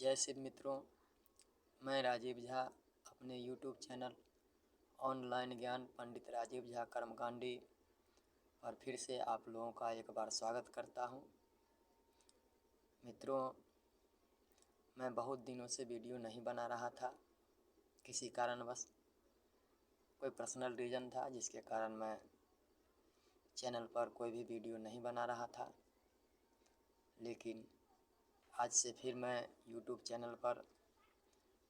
जय शिव मित्रों, मैं राजीव झा अपने YouTube चैनल ऑनलाइन ज्ञान पंडित राजीव झा कर्मकांडी पर फिर से आप लोगों का एक बार स्वागत करता हूं। मित्रों, मैं बहुत दिनों से वीडियो नहीं बना रहा था। किसी कारणवश कोई पर्सनल रीज़न था जिसके कारण मैं चैनल पर कोई भी वीडियो नहीं बना रहा था। लेकिन आज से फिर मैं YouTube चैनल पर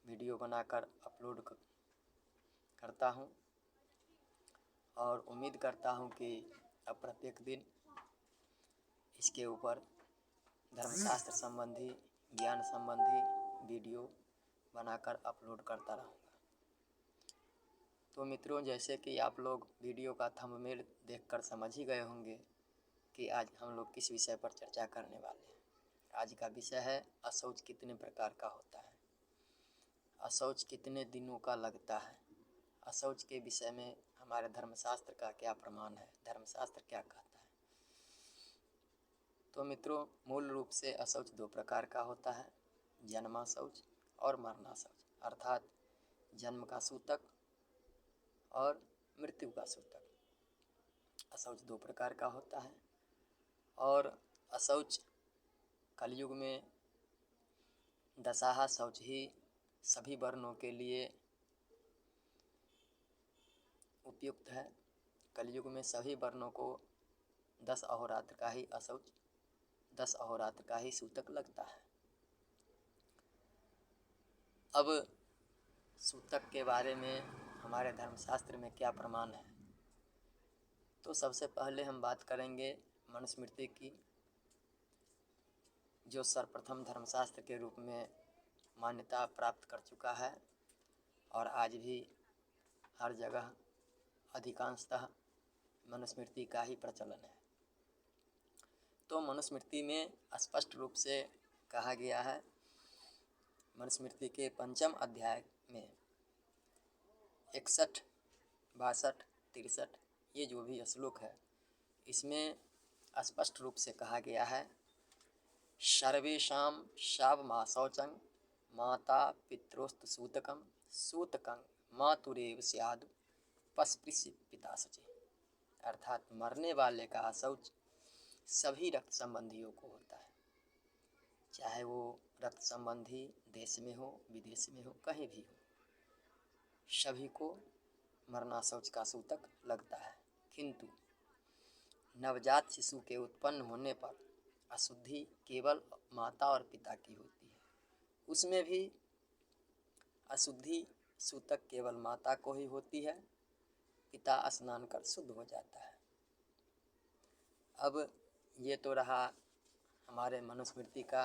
वीडियो बनाकर अपलोड करता हूं और उम्मीद करता हूं कि अब प्रत्येक दिन इसके ऊपर धर्मशास्त्र संबंधी, ज्ञान संबंधी वीडियो बनाकर अपलोड करता रहूँगा। तो मित्रों, जैसे कि आप लोग वीडियो का थंबनेल देखकर समझ ही गए होंगे कि आज हम लोग किस विषय पर चर्चा करने वाले हैं। आज का विषय है अशौच कितने प्रकार का होता है, अशौच कितने दिनों का लगता है, अशौच के विषय में हमारे धर्मशास्त्र का क्या प्रमाण है, धर्मशास्त्र क्या कहता है। तो मित्रों, मूल रूप से अशौच दो प्रकार का होता है, जन्माशौच और मरणाशौच, अर्थात जन्म का सूतक और मृत्यु का सूतक। अशौच दो प्रकार का होता है और अशौच कलयुग में दशाहा शौच ही सभी वर्णों के लिए उपयुक्त है। कलयुग में सभी वर्णों को 10 अहोरात्र का ही अशौच, 10 अहोरात्र का ही सूतक लगता है। अब सूतक के बारे में हमारे धर्मशास्त्र में क्या प्रमाण है, तो सबसे पहले हम बात करेंगे मनुस्मृति की, जो सर्वप्रथम धर्मशास्त्र के रूप में मान्यता प्राप्त कर चुका है और आज भी हर जगह अधिकांशतः मनुस्मृति का ही प्रचलन है। तो मनुस्मृति में स्पष्ट रूप से कहा गया है, मनुस्मृति के 5वें अध्याय में 61, 62, 63 ये जो भी श्लोक है, इसमें स्पष्ट रूप से कहा गया है, सर्वेषां शावमाशौचं माता पित्रोस्तु सूतकं सूतकं मातुरेव स्यादु पस्पृश्य पिता शुचि। अर्थात मरने वाले का शौच सभी रक्त संबंधियों को होता है, चाहे वो रक्त संबंधी देश में हो, विदेश में हो, कहीं भी हो, सभी को मरना शौच का सूतक लगता है। किंतु नवजात शिशु के उत्पन्न होने पर अशुद्धि केवल माता और पिता की होती है, उसमें भी अशुद्धि सूतक केवल माता को ही होती है, पिता स्नान कर शुद्ध हो जाता है। अब ये तो रहा हमारे मनुस्मृति का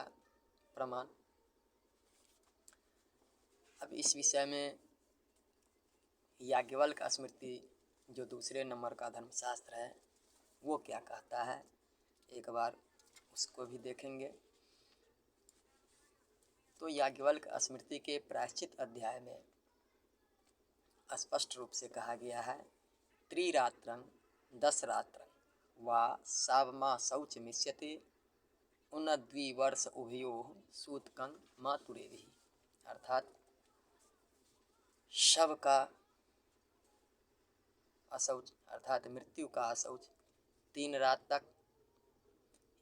प्रमाण। अब इस विषय में याज्ञवल्क्य स्मृति, जो दूसरे नंबर का धर्मशास्त्र है, वो क्या कहता है, एक बार उसको भी देखेंगे। तो याज्ञवल्क्य स्मृति के प्रायश्चित अध्याय में स्पष्ट रूप से कहा गया है, त्रिरात्रं 10 रात्रं वा सावमा शौच मिष्यते उनद्विवर्ष उभयोः सूतकं मातुरेभिः। अर्थात शव का अशौच अर्थात मृत्यु का अशौच 3 रात तक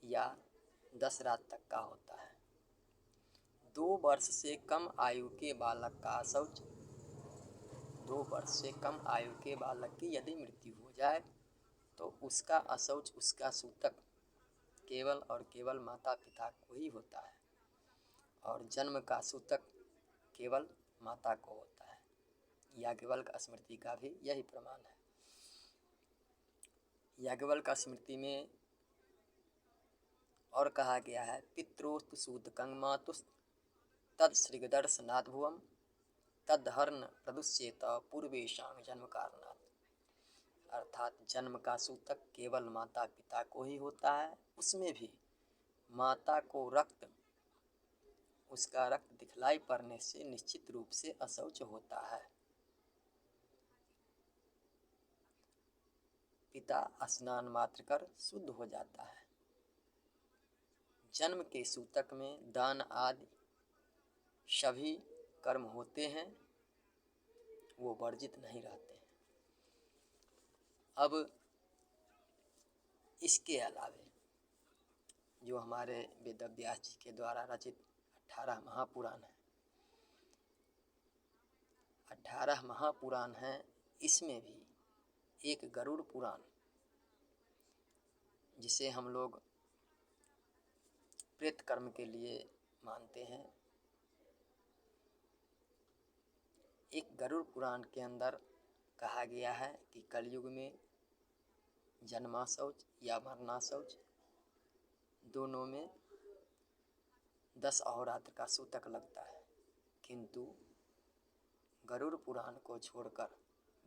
या 10 रात तक का होता है। 2 वर्ष से कम आयु के बालक का अशौच, 2 वर्ष से कम आयु के बालक की यदि मृत्यु हो जाए तो उसका अशौच, उसका सूतक केवल और केवल माता पिता को ही होता है और जन्म का सूतक केवल माता को होता है। याज्ञवल्क्य स्मृति का भी यही प्रमाण है। याज्ञवल्क्य स्मृति में और कहा गया है, पित्रोस्तु सूतकं मातुस्त तद श्रीगदर्शनात् भुवं तदहर्न प्रदुष्येत पूर्वेशां जन्म कारणात्। अर्थात जन्म का सूतक केवल माता पिता को ही होता है, उसमें भी माता को उसका रक्त दिखलाई पड़ने से निश्चित रूप से अशौच होता है। पिता स्नान मात्र कर शुद्ध हो जाता है। जन्म के सूतक में दान आदि सभी कर्म होते हैं वो वर्जित नहीं रहते हैं। अब इसके अलावे जो हमारे वेदव्यास जी के द्वारा रचित 18 महापुराण है, 18 महापुराण हैं, इसमें भी एक गरुड़ पुराण, जिसे हम लोग प्रेत कर्म के लिए मानते हैं, एक गरुड़ पुराण के अंदर कहा गया है कि कलयुग में जन्मा शौच या मरना शौच दोनों में 10 अहोरात्र का सूतक लगता है, किंतु गरुड़ पुराण को छोड़कर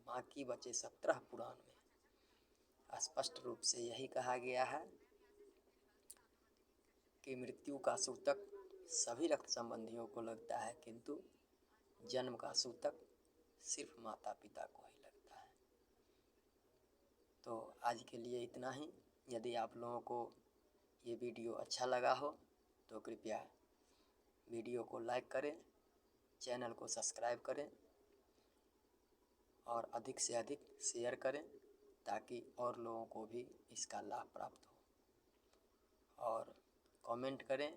बाकी बचे 17 पुराण में स्पष्ट रूप से यही कहा गया है कि मृत्यु का सूतक सभी रक्त संबंधियों को लगता है, किंतु जन्म का सूतक सिर्फ माता पिता को ही लगता है। तो आज के लिए इतना ही। यदि आप लोगों को ये वीडियो अच्छा लगा हो तो कृपया वीडियो को लाइक करें, चैनल को सब्सक्राइब करें और अधिक से अधिक शेयर करें, ताकि और लोगों को भी इसका लाभ प्राप्त हो। और कमेंट करें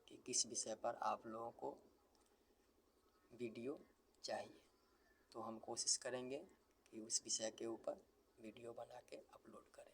कि किस विषय पर आप लोगों को वीडियो चाहिए, तो हम कोशिश करेंगे कि उस विषय के ऊपर वीडियो बना के अपलोड करें।